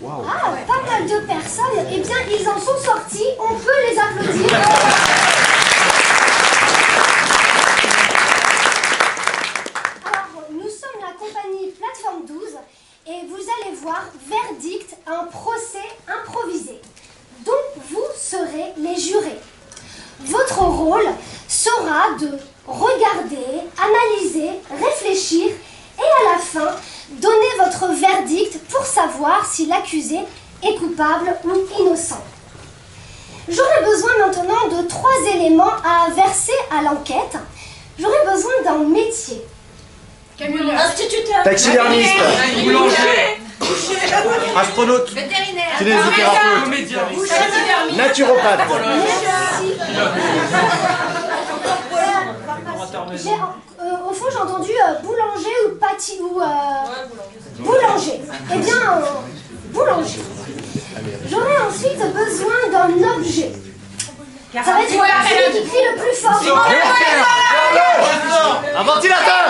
Wow. Ah, pas mal de personnes. Eh bien, ils en sont sortis. On peut les applaudir. Alors, nous sommes la compagnie Plateforme 12 et vous allez voir Verdict, un procès improvisé dont vous serez les jurés. Votre rôle sera de regarder, analyser, réfléchir et à la fin, donner votre verdict pour savoir si l'accusé est coupable ou innocent. J'aurai besoin maintenant de 3 éléments à verser à l'enquête. J'aurai besoin d'un métier. Camionneur. Instituteur. Taxidermiste. Boulanger. Astronaute. Vétérinaire. Kinésithérapeute. Comédien. Naturopathe. Merci. Au fond, j'ai entendu boulanger ou pâtissier ou boulanger. Eh bien, boulanger. J'aurai ensuite besoin d'un objet. Ça va être celui qui crie le plus fort. Un ventilateur.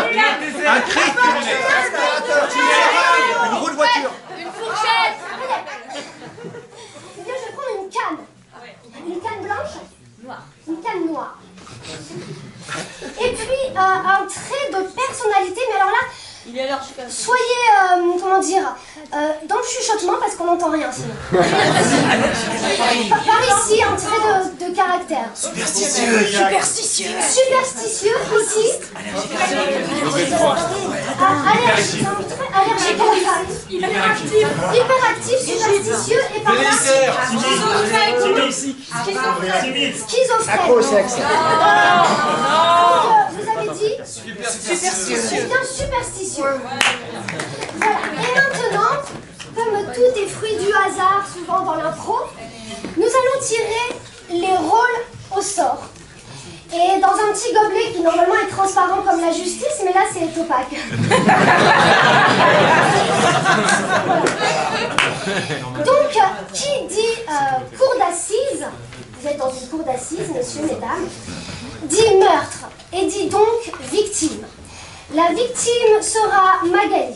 Un cric. Une roue de voiture. Une fourchette. Eh bien, je vais prendre une canne. Une canne blanche. Noir. Une canne noire. Et puis, un trait de personnalité, mais alors là, Il est allergique à ça. soyez, comment dire, dans le chuchotement parce qu'on n'entend rien sinon. Par ici, un trait de caractère. Superstitieux. Superstitieux. Superstitieux, ici. Allergique, un trait allergique à la femme. Hyperactif, superstitieux et par là, schizophrène. Accro au sexe. Vous avez dit Superstitieux. c'est bien superstitieux. Voilà. Et maintenant, comme tout est fruit du hasard, souvent dans l'impro, nous allons tirer les rôles au sort. Et dans un petit gobelet qui normalement est transparent comme la justice, mais là c'est opaque. Voilà. Donc, qui dit cour d'assises, vous êtes dans une cour d'assises, messieurs, mesdames, dit meurtre et dit donc victime. La victime sera Magali.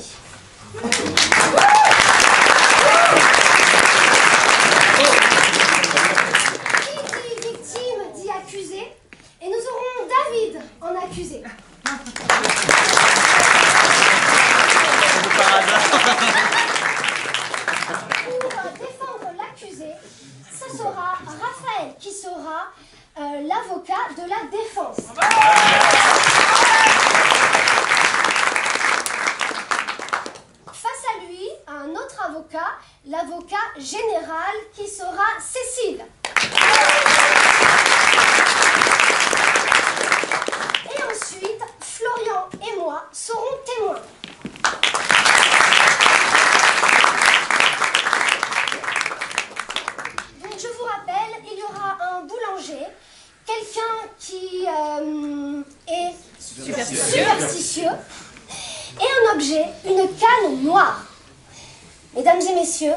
Qui dit victime dit accusé. Et nous aurons David en accusé. Pour défendre l'accusé, ce sera Raphaël qui sera l'avocat de la défense. Face à lui, un autre avocat, l'avocat général qui sera Cécile. Et ensuite, Florian et moi serons témoins. Donc je vous rappelle, il y aura un boulanger, quelqu'un qui est superstitieux, et un objet, une canne noire. Mesdames et messieurs,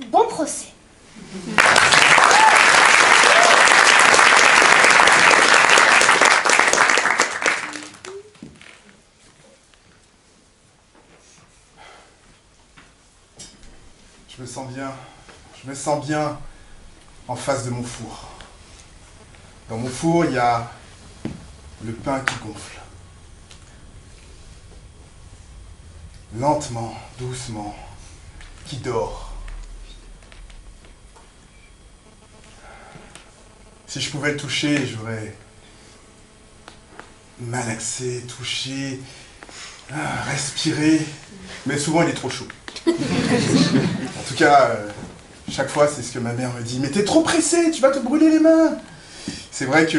bon procès. Je me sens bien en face de mon four. Dans mon four, il y a le pain qui gonfle. Lentement, doucement, qui dort. Si je pouvais le toucher, j'aurais malaxé, touché, respirer. Mais souvent, il est trop chaud. En tout cas, chaque fois, c'est ce que ma mère me dit. Mais t'es trop pressé, tu vas te brûler les mains. C'est vrai que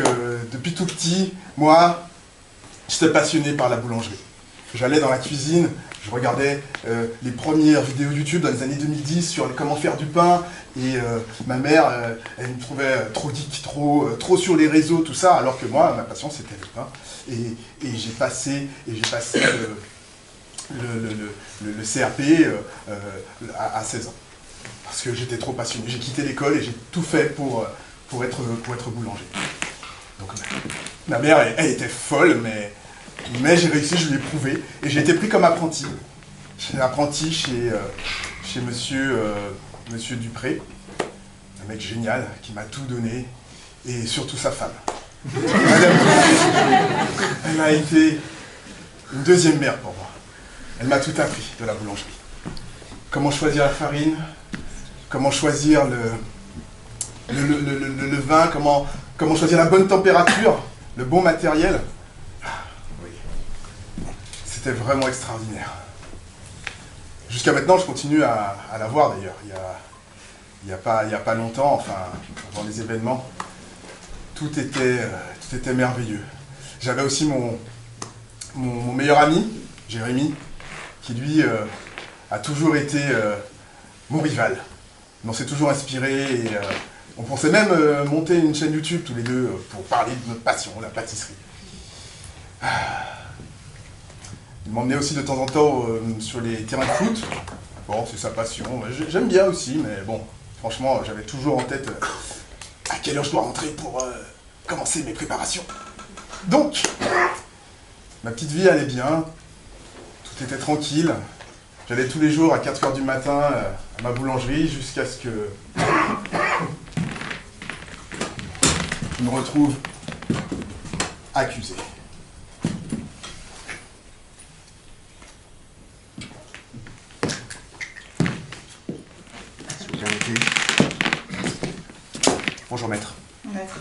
depuis tout petit, moi, j'étais passionné par la boulangerie. J'allais dans la cuisine, je regardais les premières vidéos YouTube dans les années 2010 sur comment faire du pain. Et ma mère, elle me trouvait trop geek, trop sur les réseaux, tout ça. Alors que moi, ma passion, c'était le pain. Et j'ai passé le CAP à 16 ans. Parce que j'étais trop passionné. J'ai quitté l'école et j'ai tout fait pour être boulanger. Donc ma mère, elle était folle, mais j'ai réussi, je lui ai prouvé. Et j'ai été pris comme apprenti. J'étais apprenti chez monsieur Dupré, un mec génial qui m'a tout donné, et surtout sa femme. Madame Dupré, elle a été une deuxième mère pour moi. Elle m'a tout appris de la boulangerie. Comment choisir la farine, comment choisir le vin, comment choisir la bonne température, le bon matériel. Oui. C'était vraiment extraordinaire. Jusqu'à maintenant, je continue à la voir d'ailleurs. Il n'y a pas longtemps, enfin, avant les événements, tout était merveilleux. J'avais aussi mon meilleur ami, Jérémy, qui lui a toujours été mon rival. On s'est toujours inspiré et on pensait même monter une chaîne YouTube tous les deux pour parler de notre passion, la pâtisserie. Il m'emmenait aussi de temps en temps sur les terrains de foot. Bon, c'est sa passion. J'aime bien aussi, mais bon, franchement, j'avais toujours en tête à quelle heure je dois rentrer pour commencer mes préparations. Donc, ma petite vie allait bien, tout était tranquille. J'allais tous les jours à 4h du matin à ma boulangerie jusqu'à ce que je me retrouve accusé. Si vous permettez. Bonjour maître. Maître.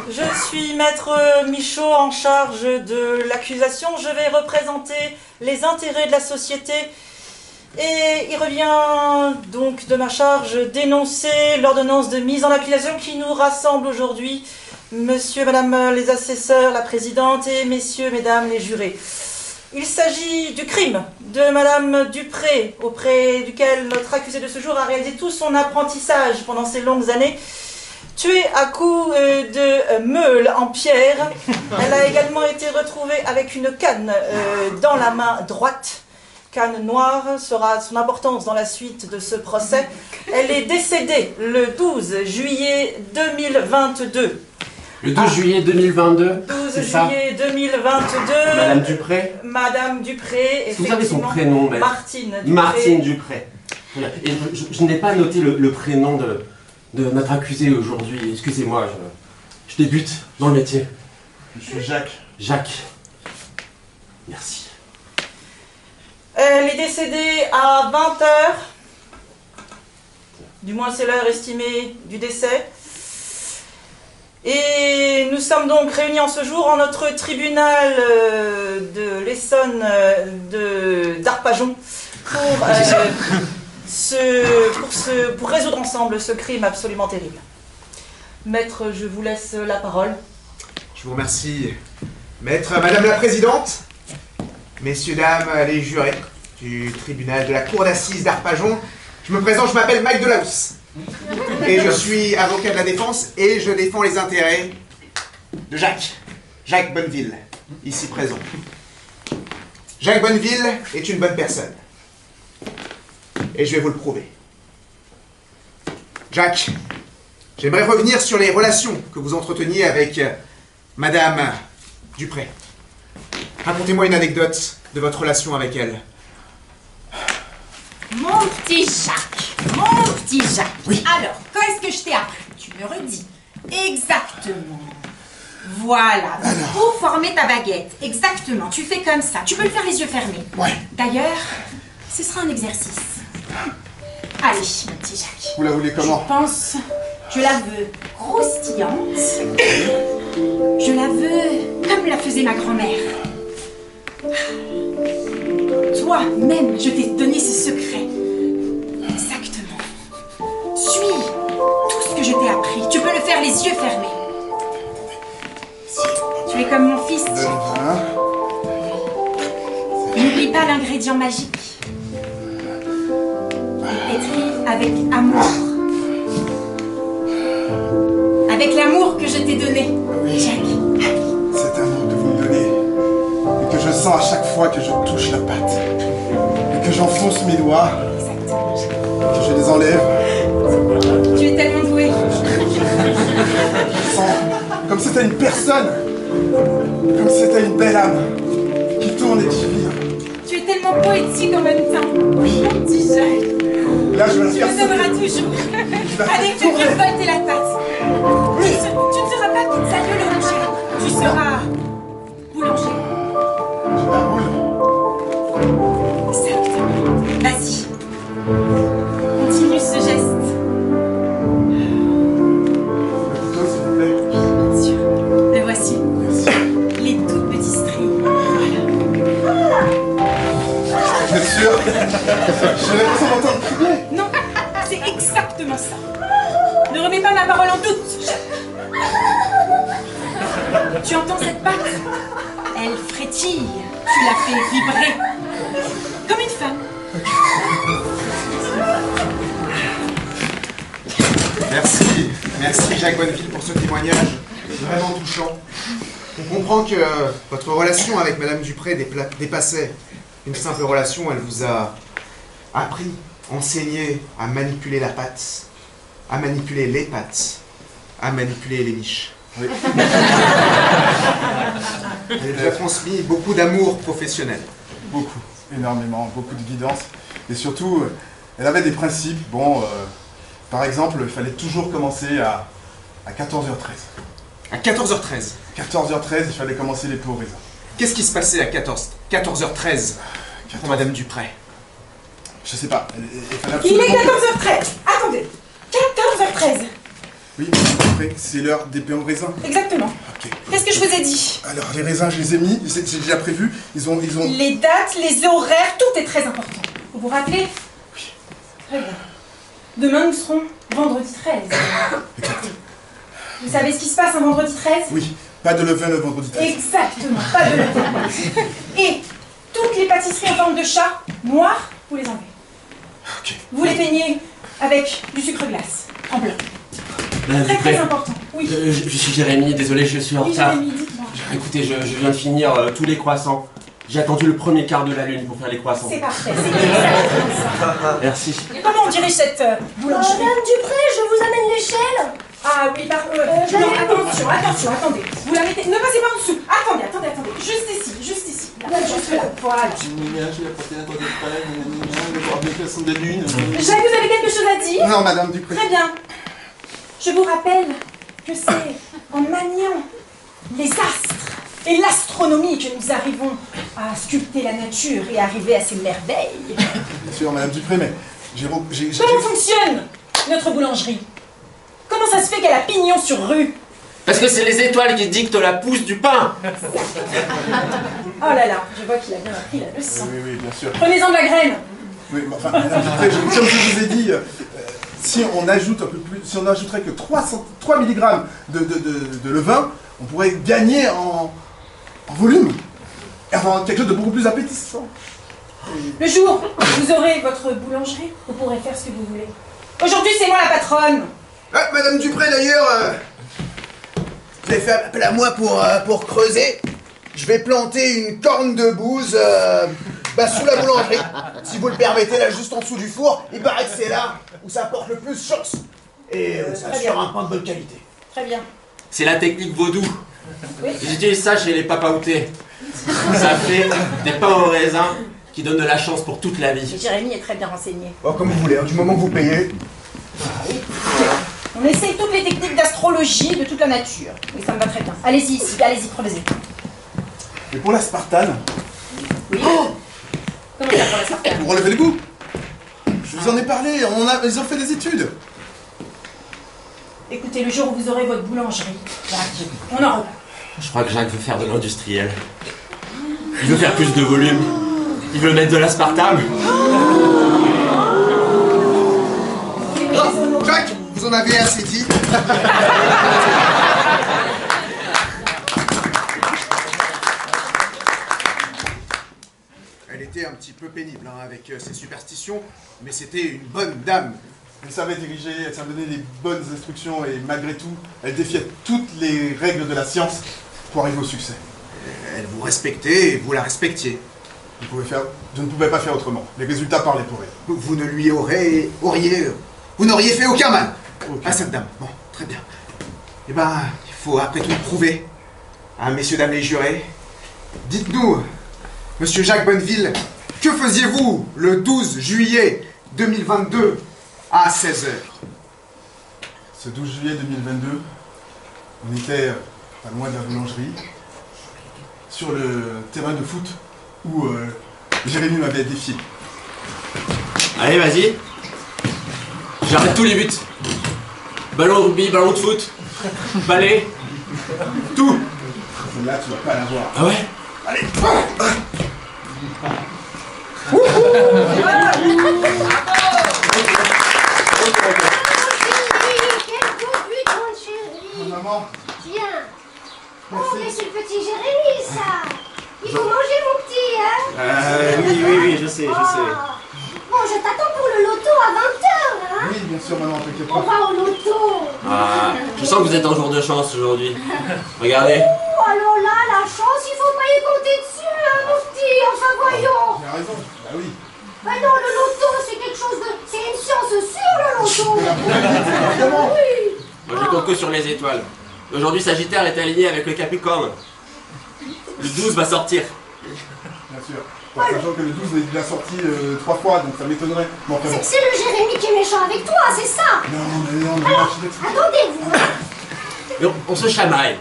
Je suis maître Michaud en charge de l'accusation. Je vais représenter les intérêts de la société et il revient donc de ma charge d'énoncer l'ordonnance de mise en accusation qui nous rassemble aujourd'hui. Monsieur, madame les assesseurs, la présidente et messieurs, mesdames les jurés. Il s'agit du crime de madame Dupré, auprès duquel notre accusé de ce jour a réalisé tout son apprentissage pendant ces longues années. Tuée à coups de meule en pierre, elle a également été retrouvée avec une canne dans la main droite. Canne noire sera son importance dans la suite de ce procès. Elle est décédée le 12 juillet 2022. Le 12 juillet 2022, 12 c'est ça? juillet 2022. Madame Dupré? Madame Dupré, Est-ce que vous avez son effectivement. prénom, maître? Martine Dupré. Martine Dupré. Et je n'ai pas noté le prénom de notre accusé aujourd'hui. Excusez-moi, je débute dans le métier. Monsieur Jacques. Jacques. Merci. Elle est décédée à 20h. Du moins, c'est l'heure estimée du décès. Et nous sommes donc réunis en ce jour en notre tribunal de l'Essonne d'Arpajon pour résoudre ensemble ce crime absolument terrible. Maître, je vous laisse la parole. Je vous remercie, maître, madame la présidente, messieurs, dames, les jurés du tribunal de la cour d'assises d'Arpajon. Je me présente, je m'appelle Mike Delahousse. Et je suis avocat de la défense et je défends les intérêts de Jacques Bonneville, ici présent. Jacques Bonneville est une bonne personne. Et je vais vous le prouver. Jacques, j'aimerais revenir sur les relations que vous entreteniez avec madame Dupré. Racontez-moi une anecdote de votre relation avec elle. Mon petit Jacques. Oui. Alors, quand est-ce que je t'ai appris? Tu me redis. Exactement. Voilà. Pour former ta baguette. Exactement. Tu fais comme ça. Tu peux le faire les yeux fermés. Ouais. D'ailleurs, ce sera un exercice. Allez, mon petit Jacques. Vous la voulez comment? Je la veux croustillante. Je la veux comme la faisait ma grand-mère. Toi-même, je t'ai donné ce secret. Exactement. Suis tout ce que je t'ai appris. Tu peux le faire les yeux fermés. Tu es comme mon fils, Le Jacques. vin. N'oublie pas l'ingrédient magique. Il pétrit avec amour. Avec l'amour que je t'ai donné, Jacques. Cet amour que vous me donnez et que je sens à chaque fois que je touche la pâte et que j'enfonce mes doigts, Exactement, Jacques. que je les enlève, Tu es tellement doué. je sens comme si c'était une personne, comme si t'as une belle âme qui tourne et qui vit. Tu es tellement poétique en même temps. Oui. Mon petit Jacques. Là, je vais la Tu faire me sauveras sauter. toujours. la Allez, faire je vais tourner. récolter la pâte. Oui. Tu ne seras pas pizzaïeux le rocher. Tu seras boulanger. J'ai la boule. Exactement. Vas-y. Continue ce geste. Le couteau, s'il vous plaît. Bien sûr. Le voici. Merci. Les toutes petites stries. Vous êtes sûr? J'ai l'impression d'entendre crier. Non, c'est exactement ça. Ne remets pas ma parole en doute. Tu entends cette patte? Elle frétille. Tu la fais vibrer. Comme une femme. Merci Jacques Bonneville pour ce témoignage vraiment touchant. On comprend que votre relation avec Madame Dupré dépassait une simple relation. Elle vous a appris, enseigné à manipuler la pâte, à manipuler les pâtes, à manipuler les niches. Oui. Elle vous a transmis beaucoup d'amour professionnel. Beaucoup, énormément, beaucoup de guidance. Et surtout, elle avait des principes. Bon, par exemple, il fallait toujours commencer à 14h13. À 14h13. 14h13, il fallait commencer les pots au raisin. Qu'est-ce qui se passait à 14h13 pour Madame Dupré? Je sais pas. Il fallait Il est absolument... 14h13. Attendez. 14h13. Oui, mais après, c'est l'heure des pains au raisin. Exactement. Ok. Qu'est-ce que je vous ai dit? Alors, les raisins, je les ai mis. C'est déjà prévu. Ils ont... Les dates, les horaires, tout est très important. Vous vous rappelez? Oui. Très bien. Demain, nous serons vendredi 13. Exact. Vous savez ce qui se passe un vendredi 13? Oui, pas de levain le vendredi 13. Exactement, pas de levain. Et toutes les pâtisseries en forme de chat, noires, vous les enlevez. Ok. Vous les peignez avec du sucre glace, en blanc. Madame Très Dupré, très important. Oui. je suis Jérémy, désolé, je suis en Oui, retard. Jérémy, dites-moi. Écoutez, je viens de finir tous les croissants. J'ai attendu le premier quart de la lune pour faire les croissants. C'est parfait, c'est exactement ça. Merci. Comment on dirige cette boulangerie? Madame Dupré, je vous amène l'échelle. Ah oui, pardon. Non, attention, attendez. Vous la mettez. Ne passez pas en dessous. Attendez. Juste ici. Là, juste là. Voilà. Jacques, vous avez quelque chose à dire? Non, Madame Dupré. Très bien. Je vous rappelle que c'est en maniant les astres et l'astronomie que nous arrivons à sculpter la nature et arriver à ces merveilles. Bien sûr, Madame Dupré, mais j'ai... Comment fonctionne notre boulangerie? Comment ça se fait qu'elle a pignon sur rue? Parce que c'est les étoiles qui dictent la pousse du pain. Oh là là, je vois qu'il a bien appris la leçon. Oui, bien sûr. Prenez-en de la graine. Oui, mais enfin, Madame Dupré, comme je vous ai dit, si on ajoute un peu plus, si on ajouterait que 3 mg de levain, on pourrait gagner en volume et avoir quelque chose de beaucoup plus appétissant. Le jour où vous aurez votre boulangerie, vous pourrez faire ce que vous voulez. Aujourd'hui, c'est moi la patronne. Ah, Madame Dupré, d'ailleurs, vous avez fait appel à moi pour creuser. Je vais planter une corne de bouse sous la boulangerie. Si vous le permettez, là, juste en dessous du four. Il paraît que c'est là où ça apporte le plus chance. Et ça très assure bien. un pain de bonne qualité. Très bien. C'est la technique vaudou. Oui. J'utilise ça chez les papaoutés. Ça fait des pains au raisin qui donnent de la chance pour toute la vie. Jérémy est très bien renseigné. Bon, comme vous voulez, hein, du moment que vous payez. On essaye toutes les techniques d'astrologie de toute la nature. Oui, ça me va très bien. Allez-y ici, allez-y, creusez. Et pour l'aspartame, Oui. Comment ça pour la sartane? vous relevez le goût. Je vous en ai parlé, ils ont fait des études. Écoutez, le jour où vous aurez votre boulangerie, on en reparle. Je crois que Jacques veut faire de l'industriel. Il veut faire plus de volume. Il veut mettre de l'aspartame. Jacques, vous en avez assez dit. Elle était un petit peu pénible avec ses superstitions, mais c'était une bonne dame. Elle savait diriger, elle savait donner les bonnes instructions et malgré tout, elle défiait toutes les règles de la science pour arriver au succès. Elle vous respectait et vous la respectiez. Je ne pouvais pas faire autrement. Les résultats parlaient pour elle. Vous ne lui vous n'auriez fait aucun mal à cette dame. Bon, très bien. Eh ben, il faut après tout prouver à messieurs, dames les jurés Dites-nous, monsieur Jacques Bonneville, que faisiez-vous le 12 juillet 2022 à 16 h? Ce 12 juillet 2022, on était pas loin de la boulangerie, sur le terrain de foot où Jérémy m'avait défié. Allez, vas-y. J'arrête tous les buts. Ballon de rugby, ballon de foot, balai, tout. Celle-là, tu vas pas la voir. Ah ouais? Allez. Quel beau but, mon chéri. Maman. Tiens. Oh, Merci. mais c'est le petit Jérémy, ça. Il faut manger, mon petit, hein? Oui, je sais, Ah. Bon, je t'attends pour le loto à 20 h, hein? Oui, bien sûr, maman, t'inquiète On pas. va au loto. Ah, je sens que vous êtes en jour de chance aujourd'hui. Regardez. Oh, alors là, la chance, il faut pas y compter dessus, hein, mon petit. Enfin, voyons. J'ai raison. Bah oui. Ben non, le loto, c'est quelque chose de... C'est une science sûre, le loto. Évidemment. Oui. Moi je compte que sur les étoiles. Aujourd'hui, Sagittaire est aligné avec le Capricorne. Le 12 va sortir. Bien sûr. En sachant que le 12 est déjà sorti 3 fois, donc ça m'étonnerait. Bon, enfin bon. C'est le Jérémy qui est méchant avec toi, c'est ça. Non, Alors, je t'explique. attendez-vous. Mais on se chamaille.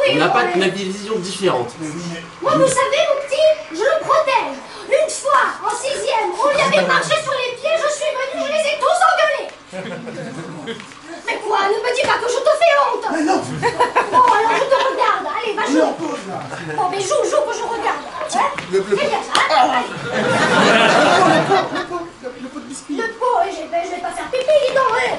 Oui, On n'a pas mais- une vision différente. Mais oui, mais... Moi, vous savez, mon petit, je le protège. Une fois, en 6e, on lui avait marché sur les pieds, je suis venue, je les ai tous engueulés. Mais quoi, ne me dis pas que je te fais honte. Mais non. Bon, alors je te regarde. Allez, va On est jouer. en pause, là. Bon, mais joue que je regarde. Hein? Le Fais bien ça. Allez. Le pot de biscuit. Le pot, je vais pas faire pipi, dis donc. Ouais.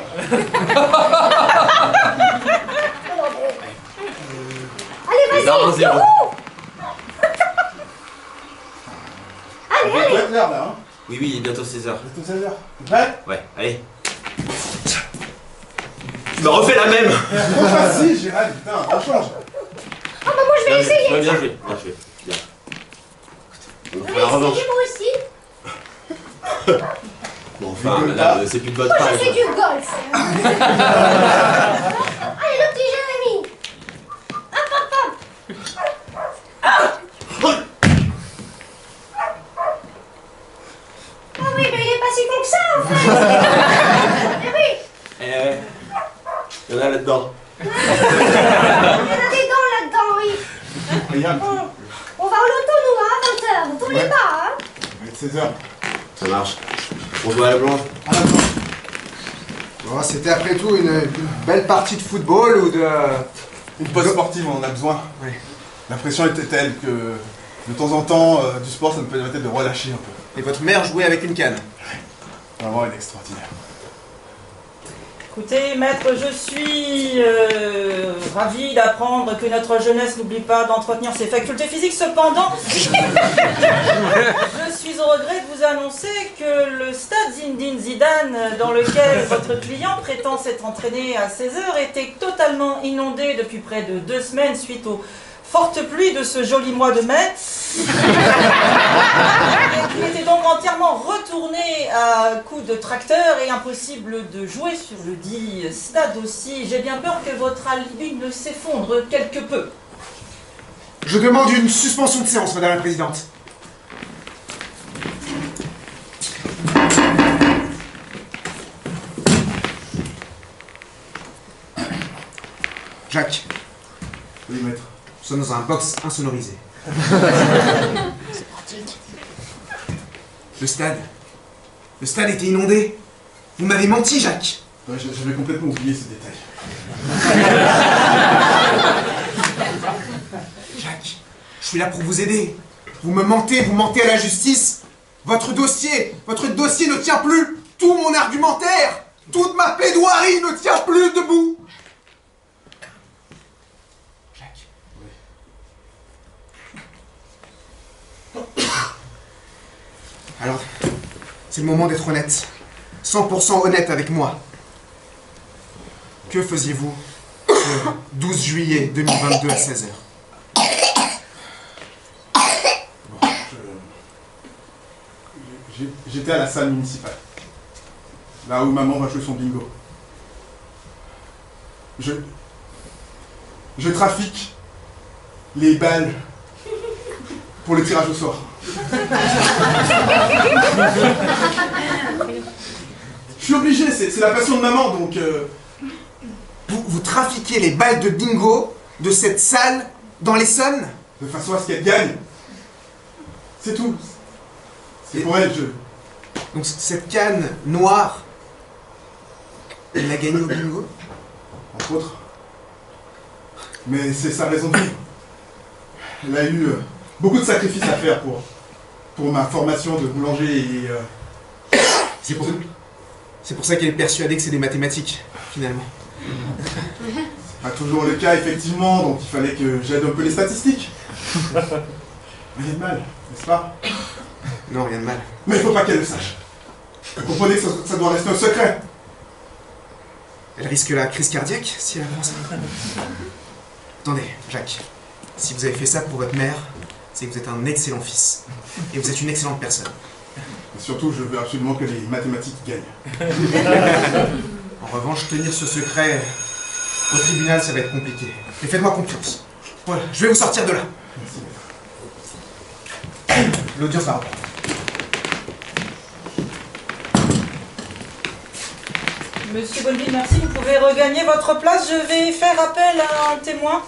Allez, Dans un vas-y. zéro. Youhou. Allez, Ça doit allez. être l'heure, là, hein. Oui, il est bientôt 16h. C'est tout 16 h. Prêt? Ouais, allez. Tu m'as refait la même. Trop facile, Gérald, putain, on change. Ah, bah moi, je vais essayer. Ouais, bien joué. Bien. On Je fera vais la revanche. essayer, moi aussi. Bon, enfin, madame, c'est plus de votre Moi, part. je fais du golf. Allez, le petit Jérémy. Hop, hop, hop. Ah oui, mais il est pas si con que ça, en fait. Eh oui, Il y en a là-dedans. il y en a des dents là-dedans, oui. Regarde. On va au loto, nous, hein, à 20 h. Vous tournez Ouais. pas, hein. Il va être 16 h. Ça marche. On se voit à la blanche. Bon, c'était après tout une belle partie de football ou de... Une pause sportive, on en a besoin. Oui. La pression était telle que, de temps en temps, du sport, ça me permettait de relâcher un peu. Et votre mère jouait avec une canne. Vraiment, elle est extraordinaire. Écoutez, maître, je suis ravi d'apprendre que notre jeunesse n'oublie pas d'entretenir ses facultés physiques. Cependant, je suis au regret de vous annoncer que le stade Zinedine Zidane, dans lequel votre client prétend s'être entraîné à 16 h, était totalement inondé depuis près de 2 semaines suite aux fortes pluies de ce joli mois de mai. Il était donc entièrement retourné à coups de tracteur et impossible de jouer sur le dit stade aussi. J'ai bien peur que votre alibi ne s'effondre quelque peu. Je demande une suspension de séance, madame la présidente. Jacques, Oui, maître. nous sommes dans un box insonorisé. Le stade était inondé. Vous m'avez menti, Jacques. Ouais, j'avais complètement oublié ce détail. Jacques, je suis là pour vous aider. Vous me mentez, vous mentez à la justice. Votre dossier ne tient plus. Tout mon argumentaire, toute ma plaidoirie ne tient plus debout. Jacques. Alors, c'est le moment d'être honnête. 100% honnête avec moi. Que faisiez-vous le 12 juillet 2022 à 16 h? J'étais à la salle municipale. Là où maman va jouer son bingo. Je trafique les balles pour le tirage au sort. Je suis obligé, c'est la passion de maman, donc... Vous trafiquez les balles de bingo de cette salle dans l'Essonne? De façon à ce qu'elle gagne. C'est tout. C'est pour elle, je... Donc cette canne noire, elle l'a gagnée au bingo? Entre autres. Mais c'est sa raison de vivre. Elle a eu beaucoup de sacrifices à faire pour ma formation de boulanger et... C'est pour ça qu'elle est persuadée que c'est des mathématiques, finalement. C'est pas toujours le cas, effectivement, donc il fallait que j'aide un peu les statistiques. Rien de mal, n'est-ce pas? Non, rien de mal. Mais il faut pas qu'elle le sache. Vous comprenez que ça doit rester un secret. Elle risque la crise cardiaque si elle avance. Attendez, Jacques. Si vous avez fait ça pour votre mère, c'est que vous êtes un excellent fils. Et vous êtes une excellente personne. Et surtout, je veux absolument que les mathématiques gagnent. En revanche, tenir ce secret au tribunal, ça va être compliqué. Mais faites-moi confiance. Voilà, je vais vous sortir de là. Merci. L'audience va reprendre. Monsieur Bonneville, merci. Vous pouvez regagner votre place. Je vais faire appel à un témoin.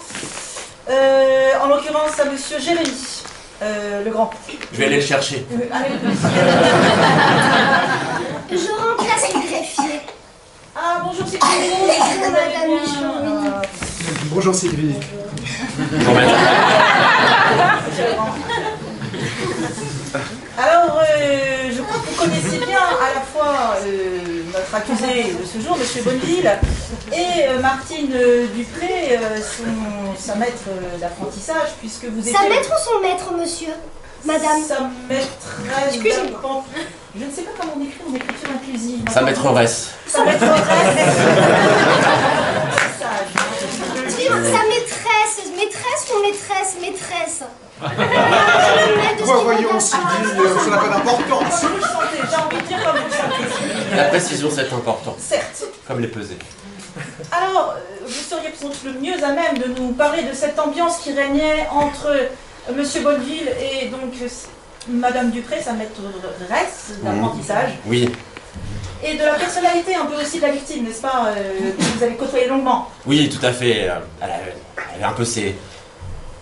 En l'occurrence, à monsieur Jérémy, le grand. Je vais aller le chercher. Je remplace le greffier. Ah, bonjour, c'est Bonjour, madame Michaud. Bonjour Sylvie. Bonjour, madame. Alors, je crois que vous connaissez bien à la fois notre accusé de ce jour, monsieur Bonneville, et Martine Dupré, sa maître d'apprentissage, puisque vous étiez... Sa maître ou son maître, monsieur? Madame. Sa maîtresse... Excusez-moi. Je ne sais pas comment on écrit en écriture inclusive. Sa maîtresse. Sa maîtresse. Excusez-moi, sa maîtresse. Maîtresse ou maîtresse? Voyons Sylvie, ça n'a pas d'importance. Comme vous le sentez, j'ai envie de dire comme vous le sentez. La précision, c'est important. Certes. Comme les pesées. Alors, vous seriez sans doute le mieux à même de nous parler de cette ambiance qui régnait entre monsieur Bonneville et donc madame Dupré, sa maîtresse d'apprentissage. Oui. Et de la personnalité un peu aussi de la victime, n'est-ce pas, que vous avez côtoyé longuement. Oui, tout à fait. Elle a un peu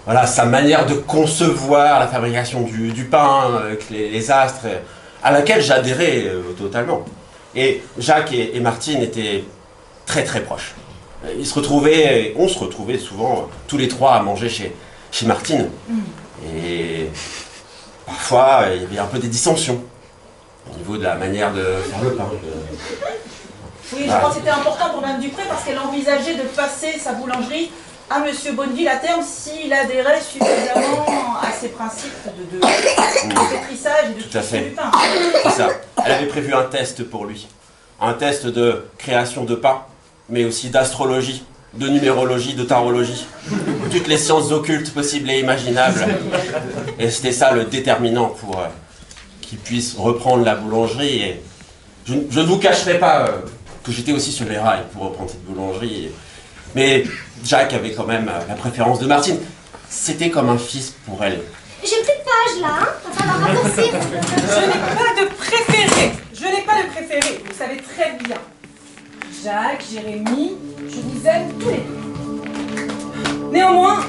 voilà, sa manière de concevoir la fabrication du pain, avec les astres, à laquelle j'adhérais totalement. Et Jacques et Martine étaient très très proches. On se retrouvait souvent tous les trois à manger chez Martine. Et parfois, il y avait un peu des dissensions au niveau de la manière de faire le pain. Oui, je crois que c'était important pour madame Dupré parce qu'elle envisageait de passer sa boulangerie à monsieur Bonneville à terme s'il adhérait suffisamment à ses principes de pétrissage et de cuisson du pain. C'est ça. Elle avait prévu un test pour lui. Un test de création de pain, mais aussi d'astrologie, de numérologie, de tarologie. Toutes les sciences occultes possibles et imaginables. Et c'était ça le déterminant pour qu'il puisse reprendre la boulangerie. Et je ne vous cacherai pas que j'étais aussi sur les rails pour reprendre cette boulangerie. Mais Jacques avait quand même la préférence de Martine. C'était comme un fils pour elle. J'ai plus de page là, hein? Va falloir raccourcir. Je n'ai pas de préféré. Je n'ai pas de préféré. Vous savez très bien. Jacques, Jérémy, je vous aime tous les deux. Néanmoins,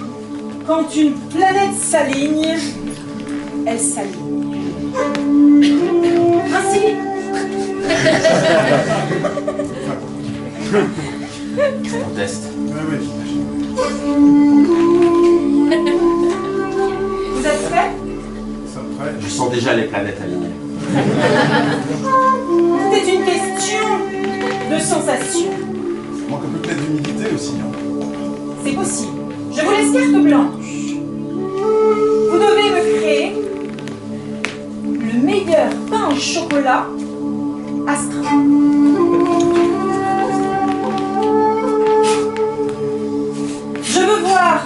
quand une planète s'aligne, elle s'aligne. Ainsi. Un test. Oui, j'imagine. Vous êtes prêts? Nous sommes prêts. Je sens déjà les planètes alignées. C'est une question de sensation. Il manque un peu peut-être d'humilité aussi. Hein. C'est possible. Je vous laisse carte blanche. Vous devez me créer le meilleur pain au chocolat Astra. Je veux voir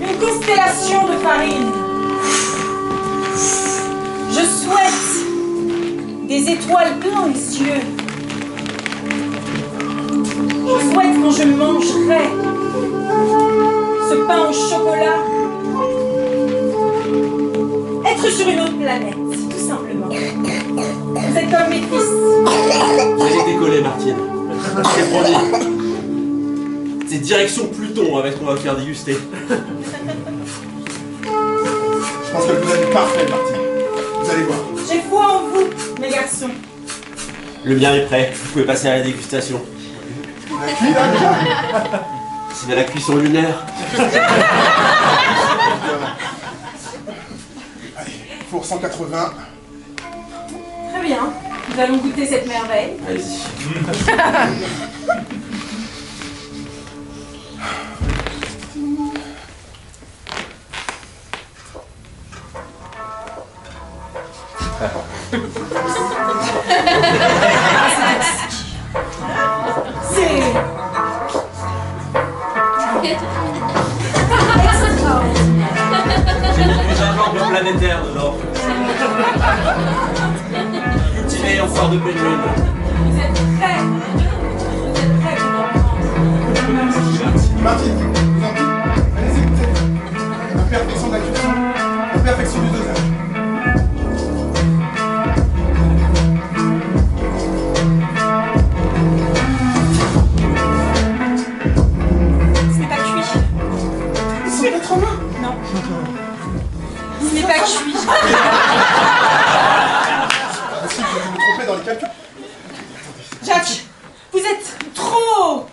une constellation de farine. Je souhaite des étoiles plein les yeux. Je souhaite quand je mangerai ce pain au chocolat vivre sur une autre planète, tout simplement. Vous êtes comme mes fils. Vous allez décoller, Martine. C'est promis. C'est direction Pluton avec ce qu'on va faire déguster. Je pense que vous êtes parfait, Martine. Vous allez voir. J'ai foi en vous, mes garçons. Le mien est prêt, vous pouvez passer à la dégustation. La cuit, là, déjà? C'est de la cuisson lunaire. Allez, four 180. Très bien, nous allons goûter cette merveille. Allez-y. C'est... J'ai mis du gingembre planétaire dedans. Cultivé en sort de pleine lune. Vous êtes prêts. Vous êtes prêts pour Martine, vous en prie, allez-y, goûtez. La perfection de la cuisson, la perfection du dosage. Ce n'est pas cuit. Ils sont pas trop mains. Non. Ce n'est pas cuit. Monsieur, vous me trompez dans les calculs. Jacques, vous êtes trop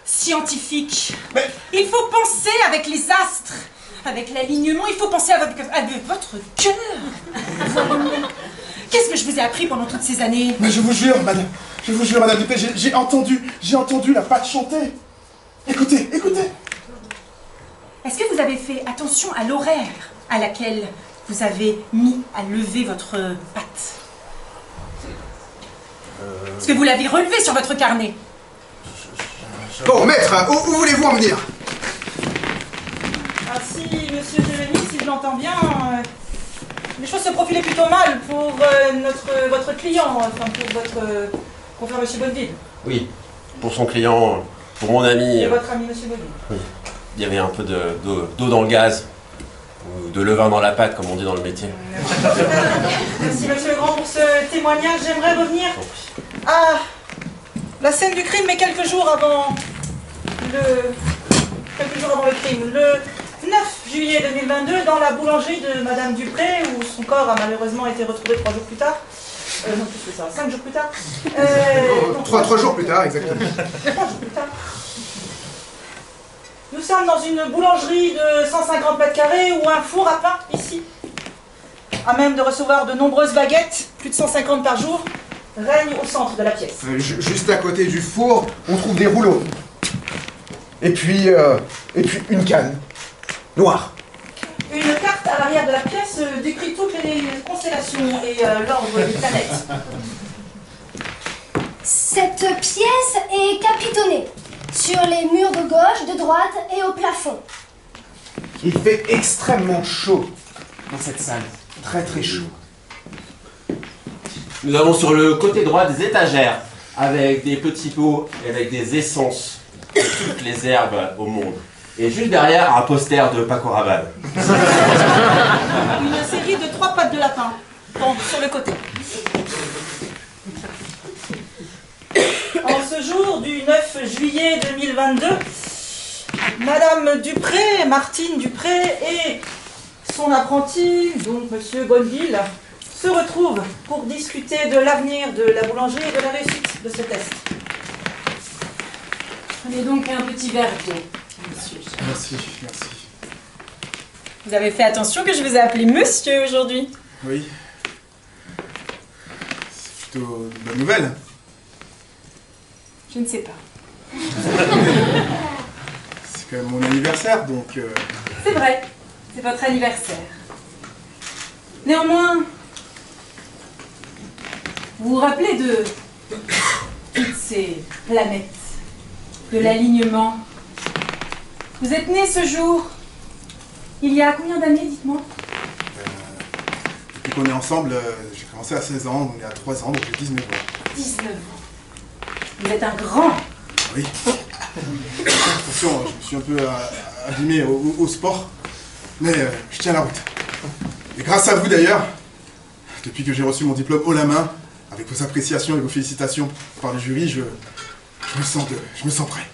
scientifique. Mais- Il faut penser avec les astres, avec l'alignement, il faut penser avec votre cœur. Qu'est-ce que je vous ai appris pendant toutes ces années? Mais je vous jure, madame Dupré, j'ai entendu la pâte chanter. Écoutez, écoutez. Est-ce que vous avez fait attention à l'horaire à laquelle vous avez mis à lever votre pâte? Est-ce que vous l'avez relevé sur votre carnet? Bon, maître, où voulez-vous en venir? Ah si, monsieur Jérémy, si je l'entends bien, les choses se profilaient plutôt mal pour votre client, enfin pour faire monsieur Bonneville. Oui, pour son client, pour mon ami, Et votre ami monsieur Bonneville. oui. Il y avait un peu d'eau dans le gaz, ou de levain dans la pâte, comme on dit dans le métier. Merci monsieur Legrand pour ce témoignage. J'aimerais revenir à la scène du crime, mais quelques jours avant le crime. Le 9 juillet 2022, dans la boulangerie de Madame Dupré, où son corps a malheureusement été retrouvé 3 jours plus tard. Non, plus que ça, 5 jours plus tard. Non, 3 jours plus tard, exactement. 3 jours plus tard. Nous sommes dans une boulangerie de 150 mètres carrés ou un four à pain, ici, à même de recevoir de nombreuses baguettes, plus de 150 par jour, règne au centre de la pièce. Juste à côté du four, on trouve des rouleaux. Et puis une canne. Noire. Une carte à l'arrière de la pièce décrit toutes les constellations et l'ordre des planètes. Cette pièce est capitonnée sur les murs de gauche, de droite et au plafond. Il fait extrêmement chaud dans cette salle. Très très chaud. Nous avons sur le côté droit des étagères, avec des petits pots et avec des essences de toutes les herbes au monde. Et juste derrière, un poster de Paco Rabanne. Une série de 3 pattes de lapin, sur le côté. En ce jour du 9 juillet 2022, Madame Dupré, Martine Dupré et son apprenti, donc Monsieur Bonneville, se retrouvent pour discuter de l'avenir de la boulangerie et de la réussite de ce test. Prenez donc un petit verre d'eau, monsieur. Merci. Vous avez fait attention que je vous ai appelé monsieur aujourd'hui? Oui. C'est plutôt une bonne nouvelle. Je ne sais pas. C'est quand même mon anniversaire, donc... C'est vrai, c'est votre anniversaire. Néanmoins, vous vous rappelez de toutes ces planètes, de l'alignement. Vous êtes né ce jour, il y a combien d'années, dites-moi? Depuis qu'on est ensemble, j'ai commencé à 16 ans, donc il y a 3 ans, donc j'ai 19 ans. 19 ans. Vous êtes un grand. Oui. Attention, je me suis un peu abîmé au sport, mais je tiens la route. Et grâce à vous d'ailleurs, depuis que j'ai reçu mon diplôme haut la main, avec vos appréciations et vos félicitations par le jury, je me sens prêt.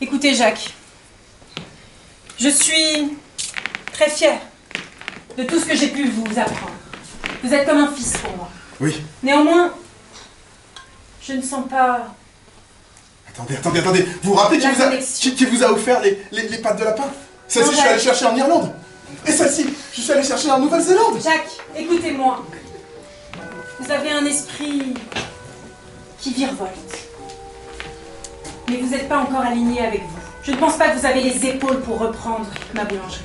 Écoutez, Jacques, je suis très fière de tout ce que j'ai pu vous apprendre. Vous êtes comme un fils pour moi. Oui. Néanmoins, je ne sens pas... Attendez. Vous vous rappelez qui vous a offert les pattes de lapin? Celle-ci, je suis allé chercher en Irlande. Et celle-ci, je suis allé chercher en Nouvelle-Zélande. Jacques, écoutez-moi. Vous avez un esprit qui virevolte. Mais vous n'êtes pas encore aligné avec vous. Je ne pense pas que vous avez les épaules pour reprendre ma boulangerie.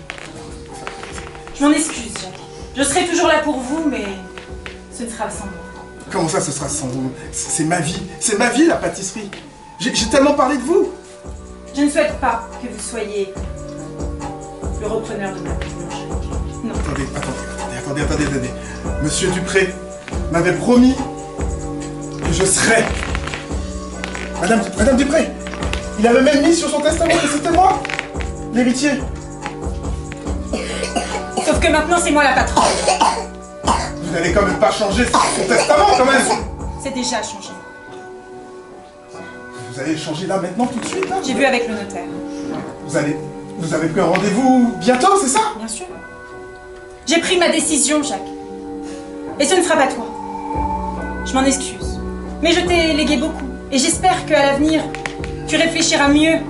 Je m'en excuse, Jacques. Je serai toujours là pour vous, mais ce ne sera sans moi. Comment ça, ce sera sans vous? C'est ma vie. C'est ma vie, la pâtisserie. J'ai tellement parlé de vous. Je ne souhaite pas que vous soyez le repreneur de ma boulangerie. Non. Attendez. Monsieur Dupré m'avait promis que je serais... Madame Dupré, il avait même mis sur son testament que c'était moi, l'héritier. Sauf que maintenant, c'est moi la patronne. Vous n'allez quand même pas changer son testament, quand même. C'est déjà changé. Vous allez changer là, maintenant, tout de suite, là? J'ai vu avec le notaire. Vous avez pris un rendez-vous bientôt, c'est ça? Bien sûr. J'ai pris ma décision, Jacques. Et ce ne sera pas toi. Je m'en excuse. Mais je t'ai légué beaucoup. Et j'espère qu'à l'avenir, tu réfléchiras mieux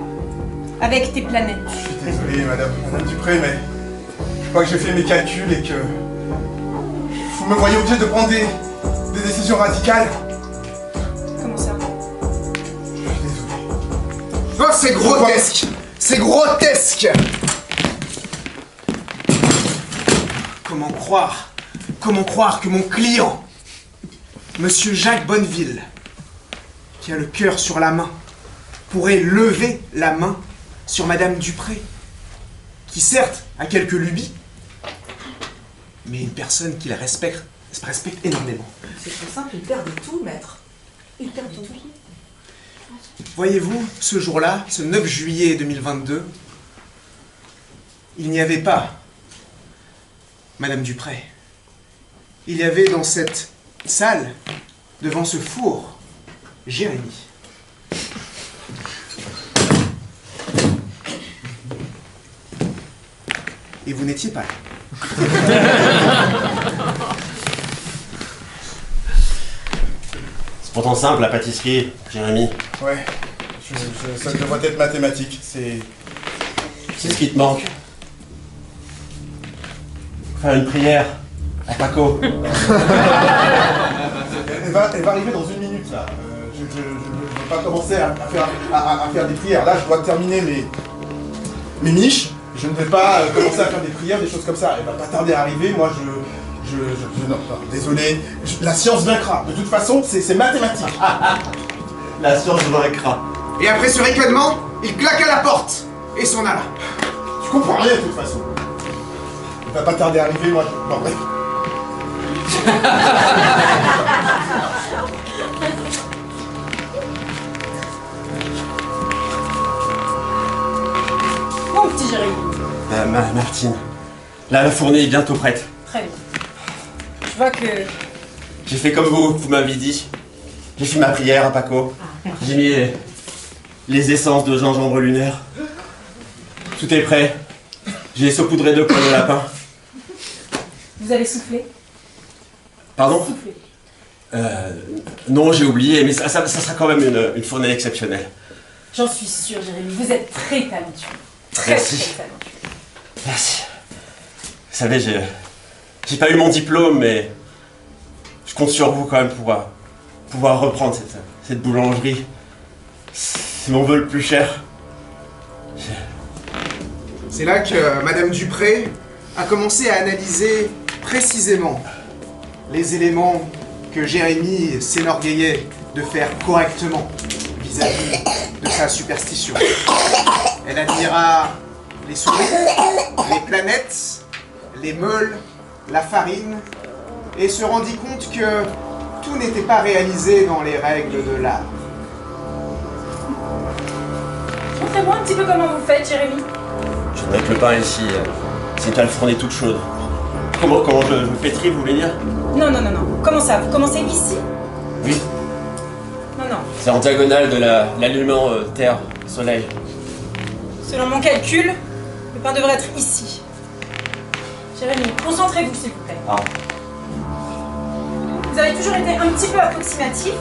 avec tes planètes. Je suis désolé, Madame Dupré, mais je crois que j'ai fait mes calculs et que vous me voyez obligé de prendre des décisions radicales. Comment ça? Je suis désolé. Oh, c'est grotesque! C'est grotesque! Comment croire que mon client, Monsieur Jacques Bonneville, qui a le cœur sur la main, pourrait lever la main sur Madame Dupré, qui certes a quelques lubies, mais une personne qui la respecte énormément. C'est très simple, il perd de tout, maître. Il perd de tout. Voyez-vous, ce jour-là, ce 9 juillet 2022, il n'y avait pas Madame Dupré. Il y avait dans cette salle, devant ce four, Jérémy. Et vous n'étiez pas là. C'est pourtant simple, la pâtisserie, Jérémy. Ouais, ça devrait être mathématique, c'est C'est ce qui te manque. Faire une prière à Paco. Elle va arriver dans une minute, là. Je ne vais pas commencer à faire des prières. Là, je dois terminer mes niches. Je ne vais pas commencer à faire des prières, des choses comme ça. Elle va pas tarder à arriver. Moi, non, désolé. La science vaincra. De toute façon, c'est mathématique. La science vaincra. Et après ce ricanement, il claqua la porte et s'en alla. Tu comprends rien, de toute façon. Elle va pas tarder à arriver, moi. Non, bref. Mon petit Jérémy. Martine, la fournée est bientôt prête. Très bien. Je vois que... J'ai fait comme vous m'avez dit. J'ai fait ma prière à Paco. J'ai mis les essences de gingembre lunaire. Tout est prêt. J'ai saupoudré 2 poils de lapin. Vous allez souffler? Pardon? Souffler. Non, j'ai oublié, mais ça sera quand même une fournée exceptionnelle. J'en suis sûre, Jérémy. Vous êtes très talentueux. Merci. Très talentueux. Merci. Vous savez, j'ai pas eu mon diplôme, mais je compte sur vous quand même pour pouvoir reprendre cette boulangerie. C'est mon vœu le plus cher. C'est là que Madame Dupré a commencé à analyser précisément les éléments que Jérémy s'enorgueillait de faire correctement vis-à-vis de sa superstition. Elle admira les souris, les planètes, les meules, la farine, et se rendit compte que tout n'était pas réalisé dans les règles de l'art. Montrez-moi un petit peu comment vous faites, Jérémy. Je voudrais que le pain ici, c'est une fournée toute chaude. Comment je pétris, vous voulez dire? Non. Comment ça? Vous commencez ici? Oui. Non. C'est en diagonale de l'alignement Terre-Soleil. Selon mon calcul, le pain devrait être ici. Jérémy, concentrez-vous s'il vous plaît. Ah. Vous avez toujours été un petit peu approximatif,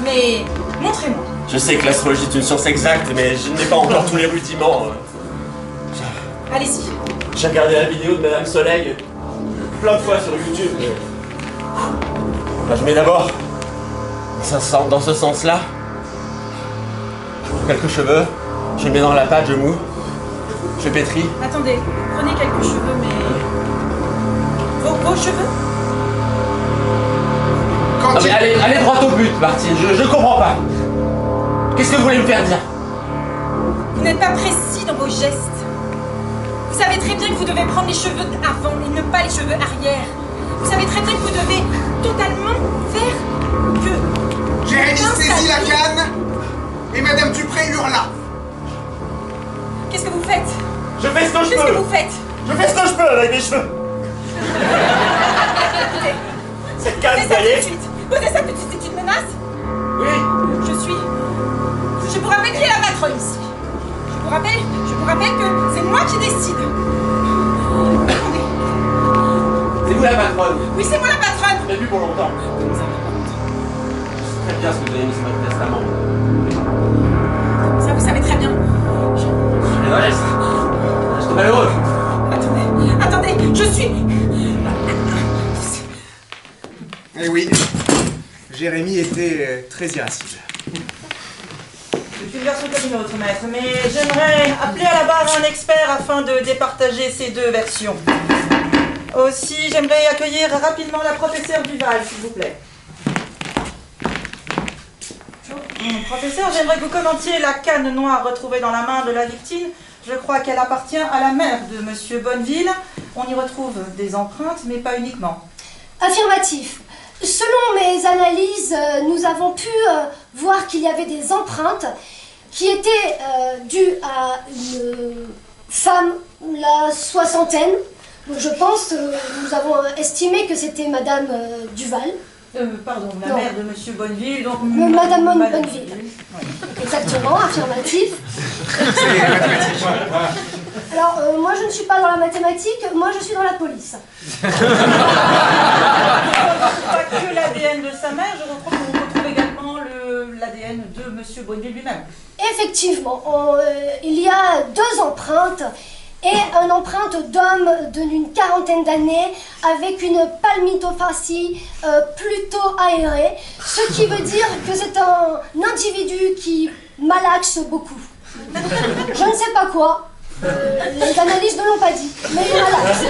mais montrez-moi. Je sais que l'astrologie est une science exacte, mais je n'ai pas encore tous les rudiments. Allez-y. J'ai regardé la vidéo de Madame Soleil plein de fois sur YouTube. Je mets d'abord dans ce sens-là. Quelques cheveux. Je les mets dans la pâte, je moue. Je pétris. Attendez, prenez quelques cheveux, mais... Vos cheveux? Non mais allez droit au but, Martine, je comprends pas. Qu'est-ce que vous voulez me faire dire? Vous n'êtes pas précis dans vos gestes. Vous savez très bien que vous devez prendre les cheveux avant et ne pas les cheveux arrière. Vous savez très bien que vous devez totalement faire que... Jérémy saisit la canne et Madame Dupré hurla. Qu'est-ce que vous faites? Je fais ce que je peux. Qu'est-ce que vous faites? Je fais ce que je peux avec mes cheveux. Cette canne, Posez ça ça y tout de est. suite. Posez ça tout de suite, c'est une menace? Oui. Je vous rappelle qui est la patronne ici. Je vous rappelle que c'est moi qui décide. Attendez. C'est vous la patronne. Oui, c'est moi la patronne. Je l'ai vu pour longtemps. Comment ça? Très bien ce que vous avez mis sur votre testament. Ça, vous savez très bien. Désolé, je suis malheureux. Attendez, je suis... Eh oui, Jérémy était très irascible. C'est une version comme une autre, maître, mais j'aimerais appeler à la barre un expert afin de départager ces deux versions. Aussi, j'aimerais accueillir rapidement la professeure Duval, s'il vous plaît. Professeur, j'aimerais que vous commentiez la canne noire retrouvée dans la main de la victime. Je crois qu'elle appartient à la mère de Monsieur Bonneville. On y retrouve des empreintes, mais pas uniquement. Affirmatif. Selon mes analyses, nous avons pu voir qu'il y avait des empreintes qui étaient dues à une femme, la soixantaine. Donc je pense, nous avons estimé que c'était Madame Duval. Pardon, la Non. mère de Monsieur Bonneville, donc... Madame Bonneville. Oui. Exactement, affirmatif. C'est mathématique. Alors, moi je ne suis pas dans la mathématique, moi je suis dans la police. Pas que l'ADN de sa mère, je retrouve qu'on retrouve également l'ADN de Monsieur Bonneville lui-même. Effectivement, il y a deux empreintes et une empreinte d'homme d'une quarantaine d'années avec une palmitofacie plutôt aérée, ce qui veut dire que c'est un individu qui malaxe beaucoup. Je ne sais pas quoi, les analyses ne l'ont pas dit, mais il malaxe.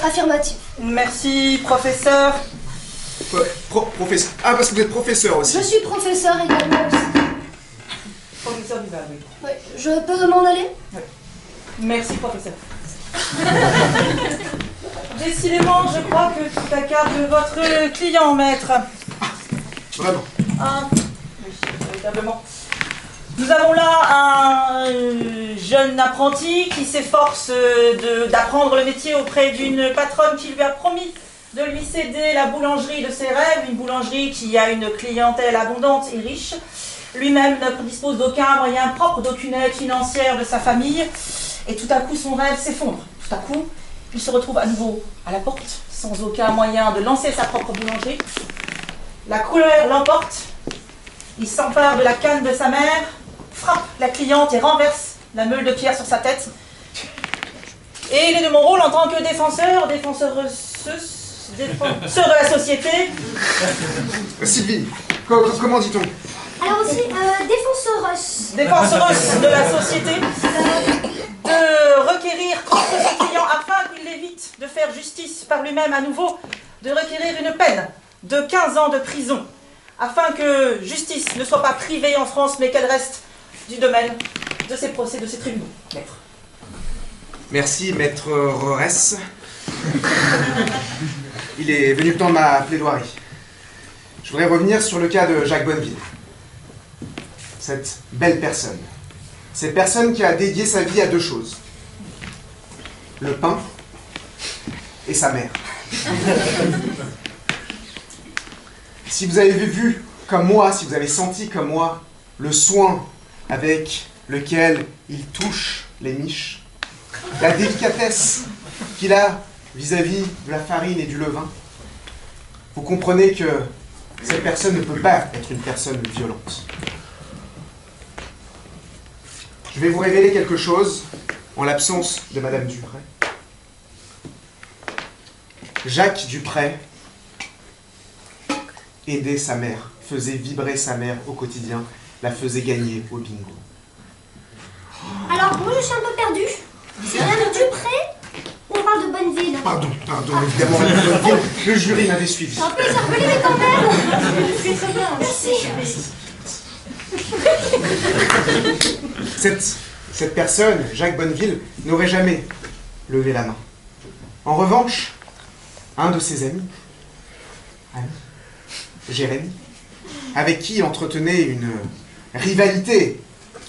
Affirmatif. Merci, professeur. Professeur. Ah, parce que vous êtes professeur aussi. Je suis professeur également aussi. Professeur Duval, oui. Oui, je peux m'en aller? Merci, professeur. Décidément, je crois que tout accable votre client, maître. Vraiment. Ah, oui, véritablement. Nous avons là un jeune apprenti qui s'efforce d'apprendre le métier auprès d'une patronne qui lui a promis de lui céder la boulangerie de ses rêves, une boulangerie qui a une clientèle abondante et riche. Lui-même ne dispose d'aucun moyen propre, d'aucune aide financière de sa famille. Et tout à coup, son rêve s'effondre. Tout à coup, il se retrouve à nouveau à la porte, sans aucun moyen de lancer sa propre boulangerie. La couleur l'emporte. Il s'empare de la canne de sa mère, frappe la cliente et renverse la meule de pierre sur sa tête. Et il est de mon rôle en tant que défenseur de la société. Sylvie, comment dit-on? Alors aussi, défenseuse. Défenseuse de la société, de requérir contre son client afin qu'il évite de faire justice par lui-même à nouveau, de requérir une peine de 15 ans de prison, afin que justice ne soit pas privée en France, mais qu'elle reste du domaine de ses procès, de ses tribunaux. Maître. Merci, maître Rorès. Il est venu le temps de ma plaidoirie. Je voudrais revenir sur le cas de Jacques Bonneville. Cette belle personne. Cette personne qui a dédié sa vie à deux choses. Le pain et sa mère. Si vous avez vu comme moi, si vous avez senti comme moi, le soin avec lequel il touche les miches, la délicatesse qu'il a vis-à-vis de la farine et du levain, vous comprenez que cette personne ne peut pas être une personne violente. Je vais vous révéler quelque chose en l'absence de Madame Dupré. Jacques Dupré aidait sa mère, faisait vibrer sa mère au quotidien, la faisait gagner au bingo. Alors, moi je suis un peu perdue. C'est Madame Dupré ou on parle de Bonneville? Pardon, évidemment, Madame Bonneville, le jury m'avait suivi. C'est un peu interpellé, mais quand même. Je suis très bien. Merci. Cette personne, Jacques Bonneville, n'aurait jamais levé la main. En revanche, un de ses amis, Jérémy, avec qui il entretenait une rivalité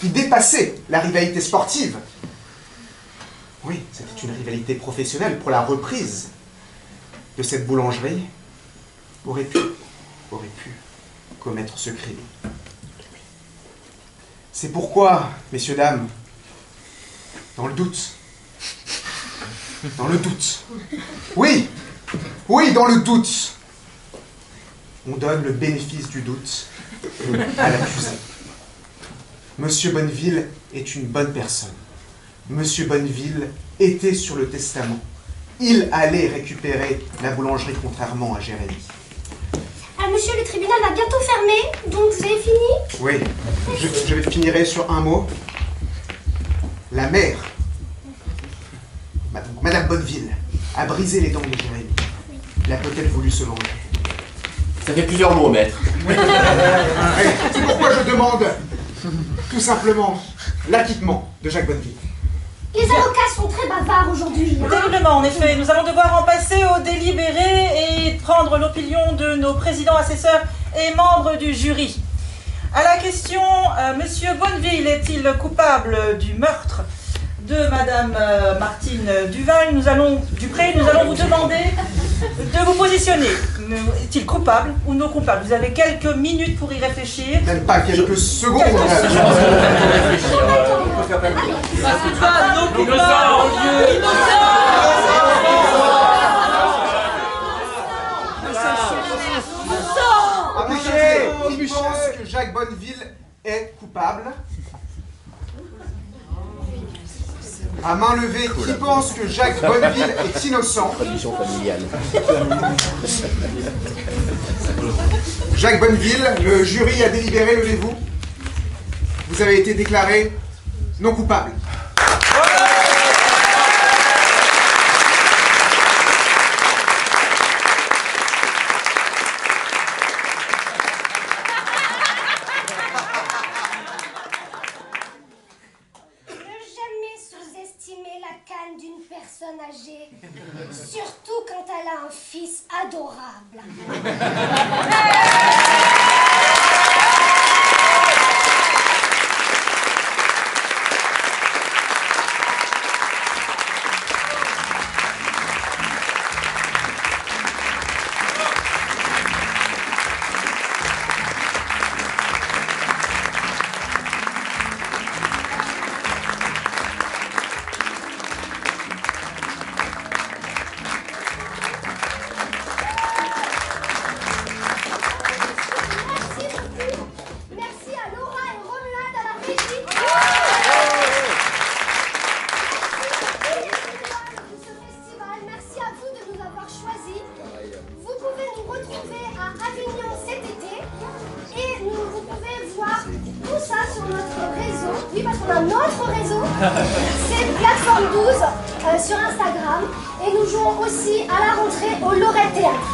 qui dépassait la rivalité sportive. Oui, c'était une rivalité professionnelle pour la reprise de cette boulangerie, aurait pu commettre ce crime. C'est pourquoi, messieurs, dames, dans le doute, oui, dans le doute, on donne le bénéfice du doute à l'accusé. Monsieur Bonneville est une bonne personne. Monsieur Bonneville était sur le testament. Il allait récupérer la boulangerie contrairement à Jérémy. Monsieur, le tribunal va bientôt fermer, donc vous avez fini? Oui, je finirai sur un mot. La mère, Madame Bonneville, a brisé les dents de Jérémy. Elle a peut-être voulu se venger. Ça fait plusieurs mots, maître. C'est pourquoi je demande, tout simplement, l'acquittement de Jacques Bonneville. Les avocats sont très bavards aujourd'hui. Terriblement, en effet. Nous allons devoir en passer au délibéré et prendre l'opinion de nos présidents, assesseurs et membres du jury. À la question, Monsieur Bonneville est-il coupable du meurtre de Madame Martine Duval, Dupré, nous allons vous demander de vous positionner. Est-il coupable ou non coupable? Vous avez quelques minutes pour y réfléchir. Même pas quelques secondes. Qui pense que Jacques Bonneville est coupable? À main levée, qui pense que Jacques Bonneville est innocent? Tradition familiale. Jacques Bonneville, le jury a délibéré, levez-vous. Vous avez été déclaré non coupable. D'une personne âgée, surtout quand elle a un fils adorable. C'est Plateforme 12 sur Instagram et nous jouons aussi à la rentrée au Lorette Théâtre.